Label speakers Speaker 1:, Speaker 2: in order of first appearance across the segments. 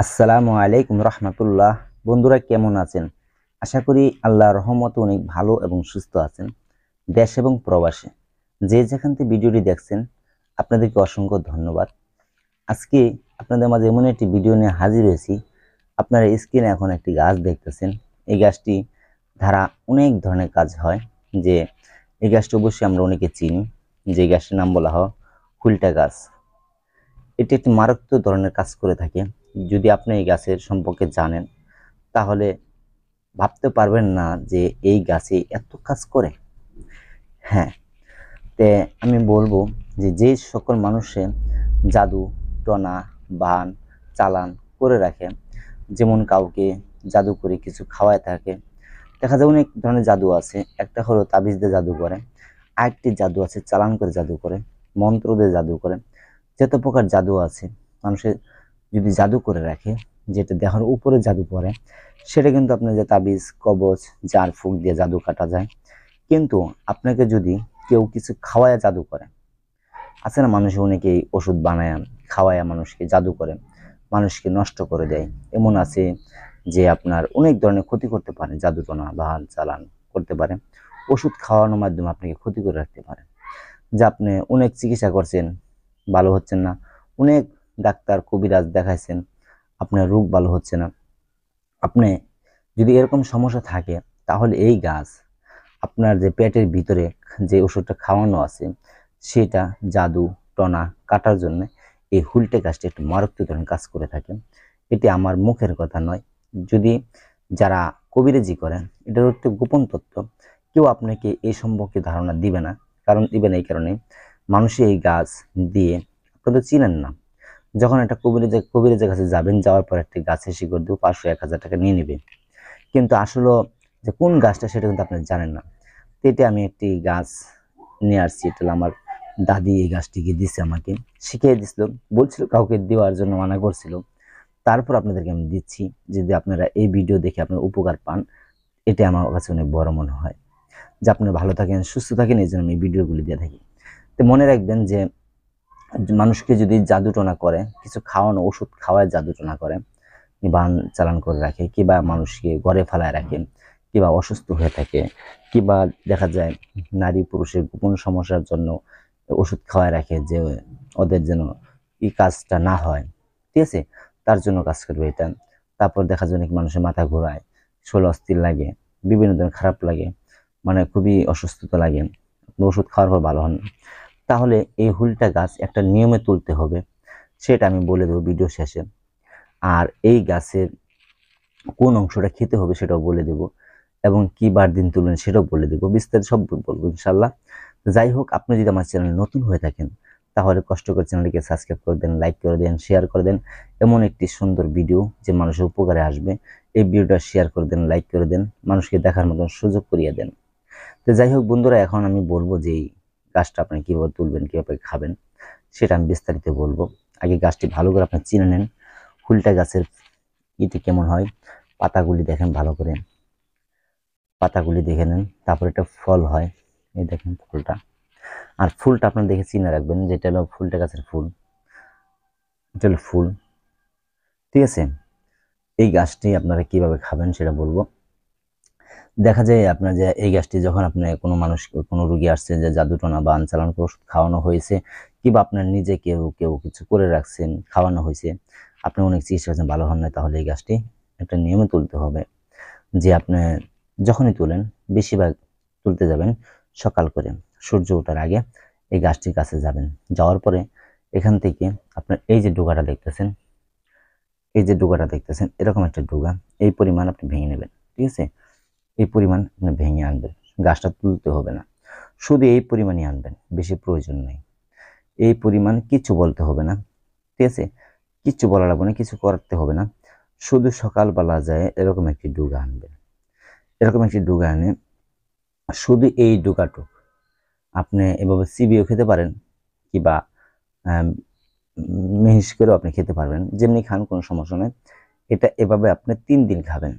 Speaker 1: আসসালামু আলাইকুম রহমতুল্লাহ। বন্ধুরা কেমন আছেন? আশা করি আল্লাহর রহমতে অনেক ভালো এবং সুস্থ আছেন। দেশ এবং প্রবাসে যে যেখান থেকে ভিডিওটি দেখছেন আপনাদেরকে অসংখ্য ধন্যবাদ। আজকে আপনাদের মাঝে এমন একটি ভিডিও নিয়ে হাজির হয়েছি। আপনারা স্ক্রিনে এখন একটি গাছ দেখতেছেন। এই গাছটি দ্বারা অনেক ধরনের কাজ হয়। যে এই গাছটি অবশ্যই আমরা অনেকে চিনি, যে গাছটির নাম বলা হয় হুইলটা গাছ। এটি একটি মারাত্মক ধরনের কাজ করে থাকে। যদি আপনি এই গাছের সম্পর্কে জানেন তাহলে ভাবতে পারবেন না যে এই গাছে এত কাজ করে। হ্যাঁ, তে আমি বলবো যে যে সকল মানুষে জাদু টনা বান চালান করে রাখে, যেমন কাউকে জাদু করে কিছু খাওয়ায় থাকে, দেখা যায় অনেক ধরনের জাদু আছে। একটা হলো তাবিজ দিয়ে জাদু করে, আরেকটি জাদু আছে চালান করে জাদু করে, মন্ত্র দিয়ে জাদু করে। যত প্রকার জাদু আছে, মানুষের যদি জাদু করে রাখে, যেটা দেহের উপরে জাদু করে, সেটা কিন্তু আপনার যে তাবিজ কবচ জার ফুক দিয়ে জাদু কাটা যায়। কিন্তু আপনাকে যদি কেউ কিছু খাওয়ায় জাদু করে, আছে না মানুষ অনেকেই ওষুধ বানায় খাওয়ায় মানুষকে জাদু করে, মানুষকে নষ্ট করে দেয়। এমন আছে যে আপনার অনেক ধরনের ক্ষতি করতে পারে, জাদু টোনা বাহান চালান করতে পারে, ওষুধ খাওয়ানোর মাধ্যমে আপনাকে ক্ষতি করে রাখতে পারে। যে আপনি অনেক চিকিৎসা করছেন, ভালো হচ্ছেন না, অনেক ডাক্তার কবিরাজ দেখাইছেন, আপনার রোগ ভালো হচ্ছে না। আপনি যদি এরকম সমস্যা থাকে, তাহলে এই গাছ আপনার যে পেটের ভিতরে যে ওষুধটা খাওয়ানো আছে, সেটা জাদু টনা কাটার জন্য এই হুলটে গাছটি একটু মারাত্মক ধরনের কাজ করে থাকে। এটি আমার মুখের কথা নয়। যদি যারা কবিরাজি করেন, এটার একটু গোপন তথ্য, কেউ আপনাকে এই সম্পর্কে ধারণা দিবে না। কারণ দিবে না এই কারণে, মানুষই এই গাছ দিয়ে আপনারা তো চিনেন না। যখন একটা কবিরাজের কাছে যাবেন, যাওয়ার পর একটা গাছের শিকড় দিয়ে 500-1000 টাকা নিয়ে নেবে, কিন্তু আসলে যে কোন গাছটা সেটা কিন্তু আপনি জানেন না। তো এটা আমি একটি গাছ নিয়ে আসছি। এটা হলো আমার দাদি এই গাছটিকে দিছে, আমাকে শিখিয়ে দিছিল, বলছিল কাউকে দেওয়ার জন্য মানা করছিল। তারপর আপনাদেরকে আমি দিচ্ছি, যদি আপনারা এই ভিডিও দেখে আপনার উপকার পান, এটা আমার কাছে অনেক বড় মনে হয়। যে আপনারা ভালো থাকেন সুস্থ থাকেন, এই জন্য আমি এই ভিডিওগুলি দিয়ে থাকি। তো মনে রাখবেন যে মানুষকে যদি জাদু টোনা করে, কিছু খাওয়ানো ওষুধ খাওয়ায় জাদু টোনা করে, বান চালান করে রাখে, কিবা মানুষকে ঘরে ফেলায় রাখে, কিবা অসুস্থ হয়ে থাকে, কিবা দেখা যায় নারী পুরুষের গোপন সমস্যার জন্য ওষুধ খাওয়ায় রাখে, যে ওদের যেন এই কাজটা না হয়, ঠিক আছে, তার জন্য কাজ করবে এটা। তারপর দেখা যায় অনেক মানুষের মাথা ঘোরায়, শরীর অস্থির লাগে, বিভিন্ন ধরনের খারাপ লাগে, মানে খুবই অসুস্থতা লাগে, ওষুধ খাওয়ার পর ভালো হন না। তাহলে এই হুলটা গাছ একটা নিয়মে তুলতে হবে, সেটা আমি বলে দেবো ভিডিও শেষে। আর এই গাছের কোন অংশটা খেতে হবে সেটাও বলে দেব, এবং কি বার দিন তুলবেন সেটাও বলে দেব, বিস্তারিত সব বলবো ইনশাল্লাহ। যাই হোক, আপনি যদি আমার চ্যানেল নতুন হয়ে থাকেন, তাহলে কষ্ট করে চ্যানেলটিকে সাবস্ক্রাইব করে দেন, লাইক করে দেন, শেয়ার করে দেন। এমন একটি সুন্দর ভিডিও যে মানুষের উপকারে আসবে, এই ভিডিওটা শেয়ার করে দেন, লাইক করে দেন, মানুষকে দেখার মতন সুযোগ করিয়ে দেন। তো যাই হোক বন্ধুরা, এখন আমি বলবো যে এই গাছটা আপনি কিভাবে তুলবেন, কিভাবে খাবেন, সেটা আমি বিস্তারিত বলবো। আগে গাছটি ভালো করে আপনি চিনে নেন। ফুলটা গাছের ইটি কেমন হয়, পাতাগুলি দেখেন ভালো করে, পাতাগুলি দেখে নেন। তারপর একটা ফল হয়, এই দেখেন ফুলটা। আর ফুলটা আপনার দেখে চিনে রাখবেন, যেটা হলো ফুলটা গাছের ফুল, এটা হলো ফুল, ঠিক আছে। এই গাছটি আপনারা কিভাবে খাবেন সেটা বলবো। দেখা যায় আপনার যে এই গাছটি যখন আপনি কোনো মানুষ, কোনো রুগী আসছে যে জাদু টোনা বা আনচালান করে ওষুধ খাওয়ানো হয়েছে, কিংবা আপনার নিজে কেউ কেউ কিছু করে রাখছেন, খাওয়ানো হয়েছে, আপনি অনেক চিকিৎসা করছেন ভালো হন না, তাহলে এই গাছটি একটা নিয়মে তুলতে হবে। যে আপনি যখনই তুলেন, বেশিরভাগ তুলতে যাবেন সকাল করে, সূর্য ওঠার আগে এই গাছটির কাছে যাবেন। যাওয়ার পরে এখান থেকে আপনার এই যে ডোগাটা দেখতেছেন, এই যে ডোগাটা দেখতেছেন, এরকম একটা ডোগা, এই পরিমাণ আপনি ভেঙে নেবেন, ঠিক আছে। এই পরিমাণ আপনি ভেঙে আনবেন, গাছটা তুলতে হবে না, শুধু এই পরিমাণই আনবেন, বেশি প্রয়োজন নেই। এই পরিমাণ কিছু বলতে হবে না, ঠিক আছে, কিচ্ছু বলা লাগবে না, কিছু করতে হবে না। শুধু সকালবেলা যায় এরকম একটি ডুগা আনবেন, এরকম একটি ডুগা এনে শুধু এই ডুগাটুক আপনি এভাবে চিবিয়েও খেতে পারেন, কিবা মিহিস করেও আপনি খেতে পারবেন, যেমনি খান কোনো সমস্যা নেই। এটা এভাবে আপনি 3 দিন খাবেন।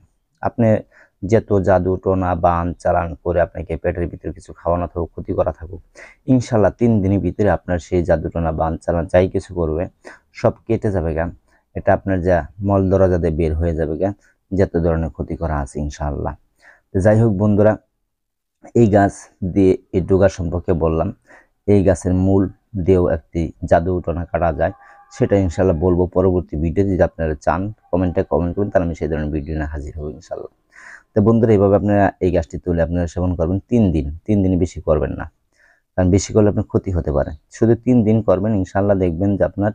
Speaker 1: আপনি যত জাদু টোনা বান চালান করে আপনাকে পেটের ভিতরে কিছু খাওয়ানো থাকুক, ক্ষতি করা থাকুক, ইনশাল্লাহ 3 দিনের ভিতরে আপনার সেই জাদু টোনা বান চালান যাই কিছু করবে সব কেটে যাবে গান। এটা আপনার যা মল দরজা দিয়ে বের হয়ে যাবে গা, যত ধরনের ক্ষতি করা আছে ইনশাআল্লাহ। তো যাই হোক বন্ধুরা, এই গাছ দিয়ে এই ডোগা সম্পর্কে বললাম। এই গাছের মূল দিয়েও একটি জাদু টনা কাটা যায়, সেটা ইনশাল্লাহ বলবো পরবর্তী ভিডিও। যদি আপনারা চান কমেন্টে কমেন্ট করবেন, তাহলে আমি সেই ধরনের ভিডিও নিয়ে হাজির হবো ইনশাল্লাহ। তো বন্ধুরা, এইভাবে আপনারা এই গাছটি তুলে আপনারা সেবন করবেন 3 দিন। 3 দিন বেশি করবেন না, কারণ বেশি করলে আপনার ক্ষতি হতে পারে। শুধু 3 দিন করবেন, ইনশাল্লাহ দেখবেন যে আপনার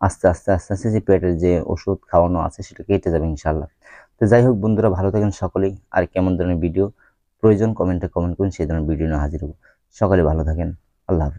Speaker 1: আস্তে আস্তে আস্তে আস্তে যে পেটের যে ওষুধ খাওয়ানো আছে সেটা কেটে যাবে ইনশাল্লাহ। তো যাই হোক বন্ধুরা, ভালো থাকেন সকলেই। আর কেমন ধরনের ভিডিও প্রয়োজন কমেন্টে কমেন্ট করুন, সেই ধরনের ভিডিও নিয়ে হাজির হবো। সকলে ভালো থাকেন। আল্লাহ হাফেজ।